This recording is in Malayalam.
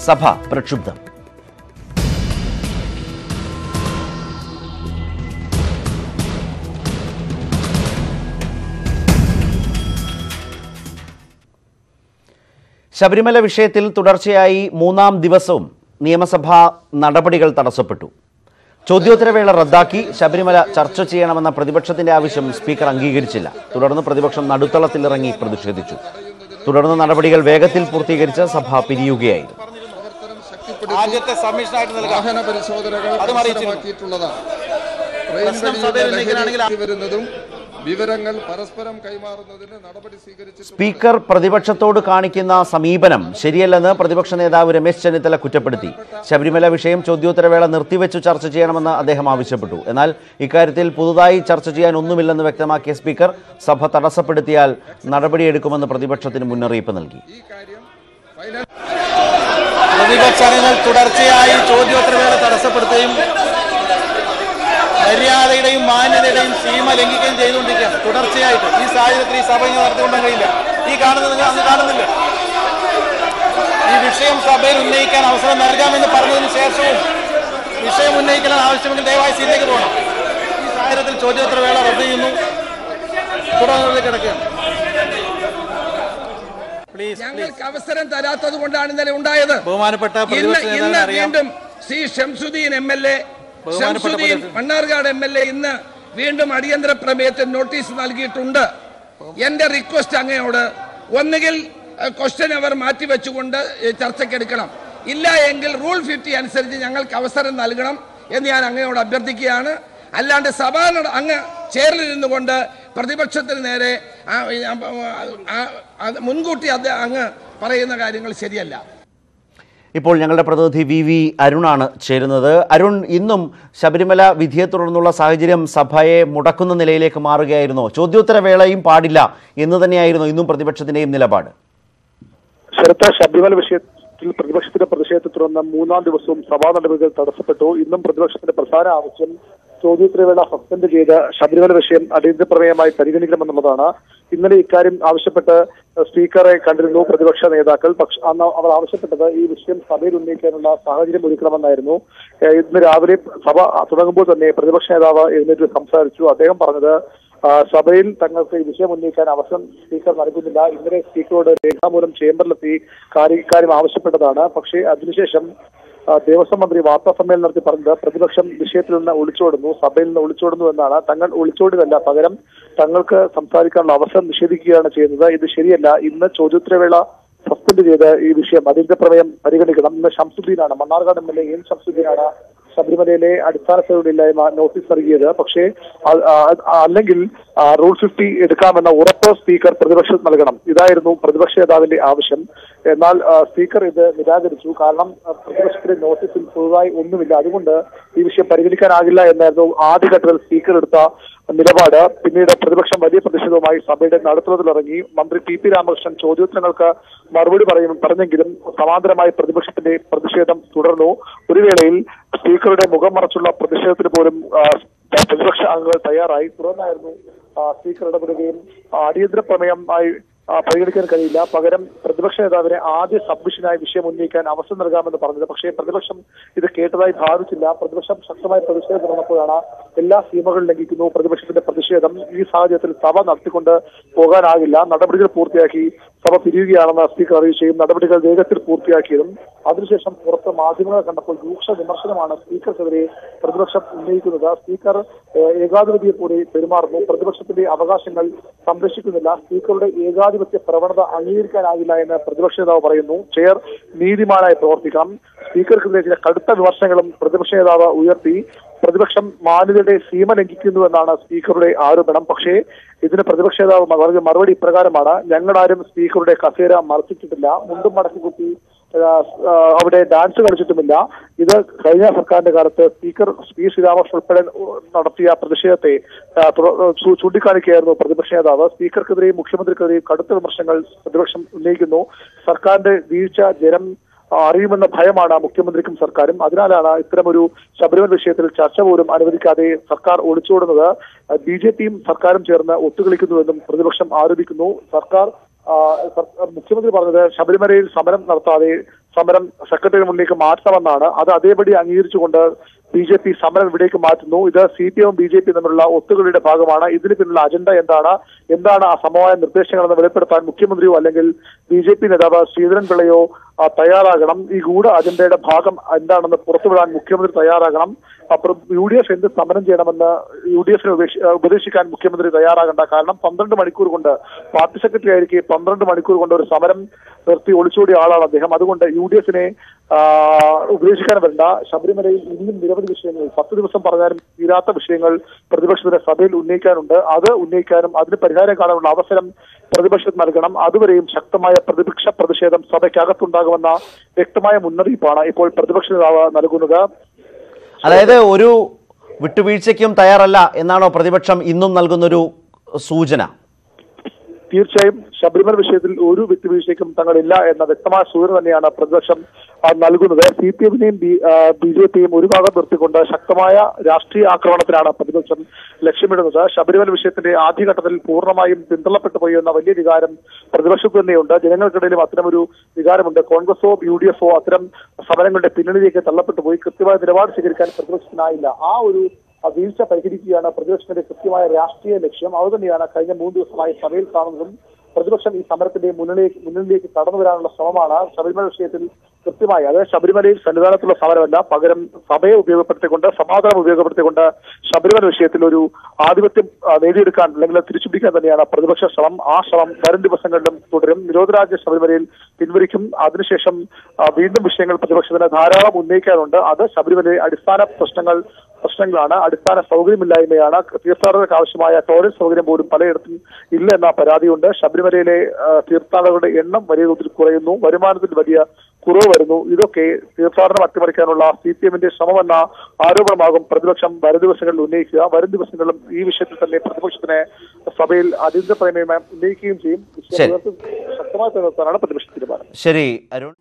സഭ പ്രക്ഷുബ്ധം. ശബരിമല വിഷയത്തിൽ തുടർച്ചയായി മൂന്നാം ദിവസവും നിയമസഭാ നടപടികൾ തടസ്സപ്പെട്ടു. ചോദ്യോത്തരവേള റദ്ദാക്കി ശബരിമല ചർച്ച ചെയ്യണമെന്ന പ്രതിപക്ഷത്തിന്റെ ആവശ്യം സ്പീക്കർ അംഗീകരിച്ചില്ല. തുടർന്ന് പ്രതിപക്ഷം നടുത്തളത്തിലിറങ്ങി പ്രതിഷേധിച്ചു. തുടർന്ന് നടപടികൾ വേഗത്തിൽ പൂർത്തീകരിച്ച് സഭ പിരിയുകയായിരുന്നു. വിവരങ്ങൾ പരസ്പരം കൈമാറുന്നതിന് നടപടി സ്വീകരിച്ചു. സ്പീക്കർ പ്രതിപക്ഷത്തോട് കാണിക്കുന്ന സമീപനം ശരിയല്ലെന്ന് പ്രതിപക്ഷ നേതാവ് രമേശ് ചെന്നിത്തല കുറ്റപ്പെടുത്തി. ശബരിമല വിഷയം ചോദ്യോത്തരവേള നിർത്തിവെച്ചു ചർച്ച ചെയ്യണമെന്ന് അദ്ദേഹം ആവശ്യപ്പെട്ടു. എന്നാൽ ഇക്കാര്യത്തിൽ പുതുതായി ചർച്ച ചെയ്യാൻ ഒന്നുമില്ലെന്ന് വ്യക്തമാക്കിയ സ്പീക്കർ സഭ തടസ്സപ്പെടുത്തിയാൽ നടപടിയെടുക്കുമെന്ന് പ്രതിപക്ഷത്തിന് മുന്നറിയിപ്പ് നൽകി. പ്രതിപക്ഷങ്ങൾ തുടർച്ചയായി ചോദ്യോത്തരവേള തടസ്സപ്പെടുത്തുകയും മര്യാദയുടെയും മാന്യതയുടെയും സീമ ലംഘിക്കുകയും ചെയ്തുകൊണ്ടിരിക്കുകയാണ് തുടർച്ചയായിട്ട്. ഈ സാഹചര്യത്തിൽ ഈ സഭ ഇങ്ങനെ നടത്തിക്കൊണ്ടാൻ കഴിയില്ല. ഈ കാണുന്നത് നിങ്ങൾ അന്ന് കാണുന്നില്ല. ഈ വിഷയം സഭയിൽ ഉന്നയിക്കാൻ അവസരം നൽകാമെന്ന് പറഞ്ഞതിന് ശേഷവും വിഷയം ഉന്നയിക്കാൻ ആവശ്യമെങ്കിൽ ദയവായി സീറ്റിലേക്ക് പോകണം. ഈ സാഹചര്യത്തിൽ ചോദ്യോത്തരവേള റദ്ദ് ചെയ്യുന്നു. തുടർന്ന് കിടക്കുകയാണ്. ഞങ്ങൾക്ക് അവസരം തരാത്തത് കൊണ്ടാണ് ഇന്നലെ ഉണ്ടായത്. ബഹുമാനപ്പെട്ട ഇന്ന് വീണ്ടും ശ്രീ ഷംസുദ്ദീൻ MLA മണ്ണാർക്കാട് MLA ഇന്ന് വീണ്ടും അടിയന്തര പ്രമേയത്തിന് നോട്ടീസ് നൽകിയിട്ടുണ്ട്. എന്റെ റിക്വസ്റ്റ് അങ്ങയോട് ഒന്നുകിൽ ക്വസ്റ്റ്യൻ അവർ മാറ്റിവെച്ചുകൊണ്ട് ചർച്ചയ്ക്കെടുക്കണം, ഇല്ല എങ്കിൽ റൂൾ 50 അനുസരിച്ച് ഞങ്ങൾക്ക് അവസരം നൽകണം എന്ന് ഞാൻ അങ്ങയോട് അഭ്യർത്ഥിക്കുകയാണ്. അല്ലാണ്ട് സഭ അങ്ങ് ചേർന്നിരുന്നു കൊണ്ട് പ്രതിപക്ഷത്തിന് നേരെ മുൻകൂട്ടി അങ്ങ് പറയുന്ന കാര്യങ്ങൾ ശരിയല്ല. ഇപ്പോൾ ഞങ്ങളുടെ പ്രതിനിധി VV അരുണാണ് ചേരുന്നത്. അരുൺ, ഇന്നും ശബരിമല വിധിയെ തുടർന്നുള്ള സാഹചര്യം സഭയെ മുടക്കുന്ന നിലയിലേക്ക് മാറുകയായിരുന്നോ? ചോദ്യോത്തരവേളയും പാടില്ല എന്ന് തന്നെയായിരുന്നു ഇന്നും പ്രതിപക്ഷത്തിന്റെയും നിലപാട്. ശബരിമല വിഷയത്തിൽ പ്രതിപക്ഷത്തിന്റെ പ്രതിഷേധത്തെ തുടർന്ന് മൂന്നാം ദിവസവും സഭാ നടപടികൾ തടസ്സപ്പെട്ടു. ഇന്നും പ്രതിപക്ഷത്തിന്റെ പ്രധാന ആവശ്യം ചോദ്യോത്തരവേള സസ്പെൻഡ് ചെയ്ത് ശബരിമല വിഷയം അടിയന്തര പ്രമേയമായി പരിഗണിക്കണമെന്നുള്ളതാണ്. ഇന്നലെ ഇക്കാര്യം ആവശ്യപ്പെട്ട് സ്പീക്കറെ കണ്ടിരുന്നു പ്രതിപക്ഷ നേതാക്കൾ. പക്ഷെ അന്ന് അവർ ആവശ്യപ്പെട്ടത് ഈ വിഷയം സഭയിൽ ഉന്നയിക്കാനുള്ള സാഹചര്യം ഒരുക്കണമെന്നായിരുന്നു. ഇന്ന് രാവിലെ സഭ തുടങ്ങുമ്പോൾ തന്നെ പ്രതിപക്ഷ നേതാവ് എഴുന്നേറ്റ് സംസാരിച്ചു. അദ്ദേഹം പറഞ്ഞത് സഭയിൽ തങ്ങൾക്ക് ഈ വിഷയം ഉന്നയിക്കാൻ അവസരം സ്പീക്കർ നൽകുന്നില്ല. ഇന്നലെ സ്പീക്കറോട് രേഖാമൂലം ചേംബറിലെത്തി ഇക്കാര്യം ആവശ്യപ്പെട്ടതാണ്. പക്ഷേ അതിനുശേഷം ദേവസ്വം മന്ത്രി വാർത്താ സമ്മേളനം നടത്തി പറഞ്ഞത് പ്രതിപക്ഷം വിഷയത്തിൽ നിന്ന് ഒളിച്ചോടുന്നു, സഭയിൽ നിന്ന് ഒളിച്ചോടുന്നു എന്നാണ്. തങ്ങൾ ഒളിച്ചോടുകയല്ല, പകരം തങ്ങൾക്ക് സംസാരിക്കാനുള്ള അവസരം നിഷേധിക്കുകയാണ് ചെയ്യുന്നത്. ഇത് ശരിയല്ല. ഇന്ന് ചോദ്യോത്തരവേള സസ്പെൻഡ് ചെയ്ത് ഈ വിഷയം അടിയന്തര പ്രമേയം പരിഗണിക്കണം. ഇന്ന് ഷംസുദ്ദീനാണ്, മണ്ണാർക്കാട് MLA എൻ ഷംസുദ്ദീനാണ് ശബരിമലയിലെ അടിസ്ഥാന സൗകര്യമില്ലായ്മ നോട്ടീസ് നൽകിയത്. പക്ഷേ അല്ലെങ്കിൽ റൂൾ 50 എടുക്കാമെന്ന ഉറപ്പ് സ്പീക്കർ പ്രതിപക്ഷം നൽകണം. ഇതായിരുന്നു പ്രതിപക്ഷ നേതാവിന്റെ ആവശ്യം. എന്നാൽ സ്പീക്കർ ഇത് നിരാകരിച്ചു. കാരണം പ്രതിപക്ഷത്തിന്റെ നോട്ടീസിൽ പുതുതായി ഒന്നുമില്ല, അതുകൊണ്ട് ഈ വിഷയം പരിഗണിക്കാനാകില്ല എന്നായിരുന്നു ആദ്യഘട്ടത്തിൽ സ്പീക്കർ എടുത്ത നിലപാട്. പിന്നീട് പ്രതിപക്ഷം വലിയ പ്രതിഷേധവുമായി സഭയുടെ നടുത്തളത്തിലിറങ്ങി. മന്ത്രി PP രാമകൃഷ്ണൻ ചോദ്യോത്തരങ്ങൾക്ക് മറുപടി പറഞ്ഞെങ്കിലും സമാന്തരമായി പ്രതിപക്ഷത്തിന്റെ പ്രതിഷേധം തുടർന്നു. ഒരു വേളയിൽ സ്പീക്കറുടെ മുഖം മറച്ചുള്ള പ്രതിഷേധത്തിന് പോലും പ്രതിപക്ഷ അംഗങ്ങൾ തയ്യാറായി. തുടർന്നായിരുന്നു സ്പീക്കർ ഇടപെടുകയും അടിയന്തര പ്രമേയമായി പരിഗണിക്കാൻ കഴിയില്ല, പകരം പ്രതിപക്ഷ നേതാവിനെ ആദ്യ സബ്മിഷനായി വിഷയം ഉന്നയിക്കാൻ അവസരം നൽകാമെന്ന് പറഞ്ഞത്. പക്ഷേ പ്രതിപക്ഷം ഇത് കേട്ടതായി ഭാവിച്ചില്ല. പ്രതിപക്ഷം ശക്തമായ പ്രതിഷേധം തുടർന്നപ്പോഴാണ് എല്ലാ സീമകളും ലംഘിക്കുന്നു പ്രതിപക്ഷത്തിന്റെ പ്രതിഷേധം. ഈ സാഹചര്യത്തിൽ സഭ നടത്തിക്കൊണ്ട് പോകാനാകില്ല, നടപടികൾ പൂർത്തിയാക്കി സഭ പിരിയുകയാണെന്ന് സ്പീക്കർ അറിയിക്കുകയും നടപടികൾ വേഗത്തിൽ പൂർത്തിയാക്കിയതും അതിനുശേഷം പുറത്ത് മാധ്യമങ്ങളെ കണ്ടപ്പോൾ രൂക്ഷ വിമർശനമാണ് സ്പീക്കർക്കെതിരെ പ്രതിപക്ഷം ഉന്നയിക്കുന്നത്. സ്പീക്കർ ഏകാധിപതിയെ പോലെ പെരുമാറുന്നു, പ്രതിപക്ഷത്തിന്റെ അവകാശങ്ങൾ സംരക്ഷിക്കുന്നില്ല, സ്പീക്കറുടെ ഏകാധിപത്യ പ്രവണത അംഗീകരിക്കാനാകില്ല എന്ന് പ്രതിപക്ഷ നേതാവ് പറയുന്നു. ചെയർ നീതിമാനായി പ്രവർത്തിക്കണം. സ്പീക്കർക്കെതിരെ ചില കടുത്ത വിമർശനങ്ങളും പ്രതിപക്ഷ നേതാവ് ഉയർത്തി. പ്രതിപക്ഷം മാന്യതയുടെ സീമ ലംഘിക്കുന്നുവെന്നാണ് സ്പീക്കറുടെ ആരോപണം. പക്ഷേ ഇതിന് പ്രതിപക്ഷ നേതാവ് മറുപടി ഇപ്രകാരമാണ്: ഞങ്ങളാരും സ്പീക്കറുടെ കസേര മറച്ചിട്ടിട്ടില്ല, മുണ്ടും മടക്കി കുത്തി അവിടെ ഡാൻസ് കളിച്ചിട്ടുമില്ല. ഇത് കഴിഞ്ഞ സർക്കാരിന്റെ കാലത്ത് സ്പീക്കർ P. ശ്രീരാമകൃഷ്ണൻ ഉൾപ്പെടെ നടത്തിയ പ്രതിഷേധത്തെ ചൂണ്ടിക്കാണിക്കുകയായിരുന്നു പ്രതിപക്ഷ നേതാവ്. സ്പീക്കർക്കെതിരെയും മുഖ്യമന്ത്രിക്കെതിരെയും കടുത്ത വിമർശനങ്ങൾ പ്രതിപക്ഷം ഉന്നയിക്കുന്നു. സർക്കാരിന്റെ വീഴ്ച ജനം അറിയുമെന്ന ഭയമാണ് മുഖ്യമന്ത്രിക്കും സർക്കാരും. അതിനാലാണ് ഇത്തരമൊരു ശബരിമല വിഷയത്തിൽ ചർച്ച പോലും അനുവദിക്കാതെ സർക്കാർ ഒളിച്ചോടുന്നത്. BJPയും സർക്കാരും ചേർന്ന് ഒത്തുകളിക്കുന്നുവെന്നും പ്രതിപക്ഷം ആരോപിക്കുന്നു. മുഖ്യമന്ത്രി പറഞ്ഞത് ശബരിമലയിൽ സമരം നടത്താതെ സമരം സെക്രട്ടറി മുന്നിലേക്ക് മാറ്റണമെന്നാണ്. അത് അതേപടി അംഗീകരിച്ചുകൊണ്ട് BJP സമരം ഇവിടേക്ക് മാറ്റുന്നു. ഇത് CPM BJP തമ്മിലുള്ള ഒത്തുകളിയുടെ ഭാഗമാണ്. ഇതിന് പിന്നിലുള്ള അജണ്ട എന്താണ് ആ സമവായ നിർദ്ദേശങ്ങളെന്ന് വെളിപ്പെടുത്താൻ മുഖ്യമന്ത്രിയോ അല്ലെങ്കിൽ BJP നേതാവ് ശ്രീധരൻപിള്ളയോ തയ്യാറാകണം. ഈ ഗൂഢ അജണ്ടയുടെ ഭാഗം എന്താണെന്ന് പുറത്തുവിടാൻ മുഖ്യമന്ത്രി തയ്യാറാകണം. അപ്പോൾ UDF എന്ത് സമരം ചെയ്യണമെന്ന് UDFനെ ഉപദേശിക്കാൻ മുഖ്യമന്ത്രി തയ്യാറാകണ്ട. കാരണം 12 മണിക്കൂർ കൊണ്ട് പാർട്ടി സെക്രട്ടറി ആയിരിക്കെ 12 മണിക്കൂർ കൊണ്ട് ഒരു സമരം നിർത്തി ഒളിച്ചോടിയ ആളാണ് അദ്ദേഹം. അതുകൊണ്ട് UDFനെ ഉപദേശിക്കാൻ വരണ്ട. ശബരിമലയിൽ ഇന്നും നിരവധി വിഷയങ്ങൾ 10 ദിവസം പറഞ്ഞാലും തീരാത്ത വിഷയങ്ങൾ പ്രതിപക്ഷത്തിന്റെ സഭയിൽ ഉന്നയിക്കാനുണ്ട്. അത് ഉന്നയിക്കാനും അതിന് പരിഹാരം കാണാനുള്ള അവസരം പ്രതിപക്ഷത്തിന് നൽകണം. അതുവരെയും ശക്തമായ പ്രതിപക്ഷ പ്രതിഷേധം സഭയ്ക്കകത്തുണ്ടാകുമെന്ന വ്യക്തമായ മുന്നറിയിപ്പാണ് ഇപ്പോൾ പ്രതിപക്ഷ നേതാവ് നൽകുന്നത്. അതായത് ഒരു വിട്ടുവീഴ്ചയ്ക്കും തയ്യാറല്ല എന്നാണോ പ്രതിപക്ഷം ഇന്നും നൽകുന്നൊരു സൂചന? തീർച്ചയായും ശബരിമല വിഷയത്തിൽ ഒരു വിട്ടുവീഴ്ചയ്ക്കും തങ്ങളില്ല എന്ന വ്യക്തമായ സൂചന തന്നെയാണ് പ്രതിപക്ഷം നൽകുന്നത്. CPMനെയും BJPയും ഒരു ഭാഗം നിർത്തിക്കൊണ്ട് ശക്തമായ രാഷ്ട്രീയ ആക്രമണത്തിലാണ് പ്രതിപക്ഷം ലക്ഷ്യമിടുന്നത്. ശബരിമല വിഷയത്തിന്റെ ആദ്യഘട്ടത്തിൽ പൂർണ്ണമായും പിന്തള്ളപ്പെട്ടു പോയി എന്ന വലിയ വികാരം പ്രതിപക്ഷത്ത് തന്നെയുണ്ട്. ജനങ്ങൾക്കിടയിലും അത്തരമൊരു വികാരമുണ്ട്. കോൺഗ്രസോ UDFോ അത്തരം സമരങ്ങളുടെ പിന്നണിയിലേക്ക് തള്ളപ്പെട്ടു പോയി. കൃത്യമായ നിലപാട് സ്വീകരിക്കാൻ പ്രതിപക്ഷത്തിനായില്ല. ആ ഒരു വീഴ്ച പരിഹരിക്കുകയാണ് പ്രതിപക്ഷത്തിന്റെ കൃത്യമായ രാഷ്ട്രീയ ലക്ഷ്യം. അതുതന്നെയാണ് കഴിഞ്ഞ 3 ദിവസമായി സഭയിൽ കാണുന്നതും. പ്രതിപക്ഷം ഈ സമരത്തിന്റെ മുന്നിലേക്ക് കടന്നു വരാനുള്ള ശ്രമമാണ് ശബരിമല വിഷയത്തിൽ കൃത്യമായി. അതായത് ശബരിമലയിൽ സന്നിധാനത്തുള്ള സമരമല്ല, പകരം സഭയെ ഉപയോഗപ്പെടുത്തിക്കൊണ്ട് സമാധാനം ഉപയോഗപ്പെടുത്തിക്കൊണ്ട് ശബരിമല വിഷയത്തിൽ ഒരു ആധിപത്യം നേടിയെടുക്കാൻ അല്ലെങ്കിൽ തിരിച്ചുപിടിക്കാൻ തന്നെയാണ് പ്രതിപക്ഷ ശ്രമം. ആ ശ്രമം വരും ദിവസങ്ങളിലും തുടരും. നിരോധനാജ്ഞ ശബരിമലയിൽ പിൻവലിക്കും. അതിനുശേഷം വീണ്ടും വിഷയങ്ങൾ പ്രതിപക്ഷത്തിന് ധാരാളം ഉന്നയിക്കാനുണ്ട്. അത് ശബരിമലയിലെ അടിസ്ഥാന പ്രശ്നങ്ങളാണ്. അടിസ്ഥാന സൗകര്യമില്ലായ്മയാണ്. തീർത്ഥാടകർക്ക് ആവശ്യമായ ടോയ്ലറ്റ് സൗകര്യം പോലും പലയിടത്തും ഇല്ല എന്ന പരാതിയുണ്ട്. ശബരിമലയിലെ തീർത്ഥാടകരുടെ എണ്ണം വലിയ തോതിൽ കുറയുന്നു. വരുമാനത്തിൽ വലിയ കുറവ് വരുന്നു. ഇതൊക്കെ തീർത്ഥാടനം അട്ടിമറിക്കാനുള്ള CPMന്റെ ശ്രമമെന്ന ആരോപണമാകും പ്രതിപക്ഷം വരും ദിവസങ്ങളിൽ ഉന്നയിക്കുക. വരും ദിവസങ്ങളിലും ഈ വിഷയത്തിൽ തന്നെ പ്രതിപക്ഷത്തിന് സഭയിൽ അടിയന്തര പ്രമേയം ഉന്നയിക്കുകയും ചെയ്യും. ശക്തമായ തീരുമാനമാണ് പ്രതിപക്ഷ തീരുമാനം. ശരി അരുൺ.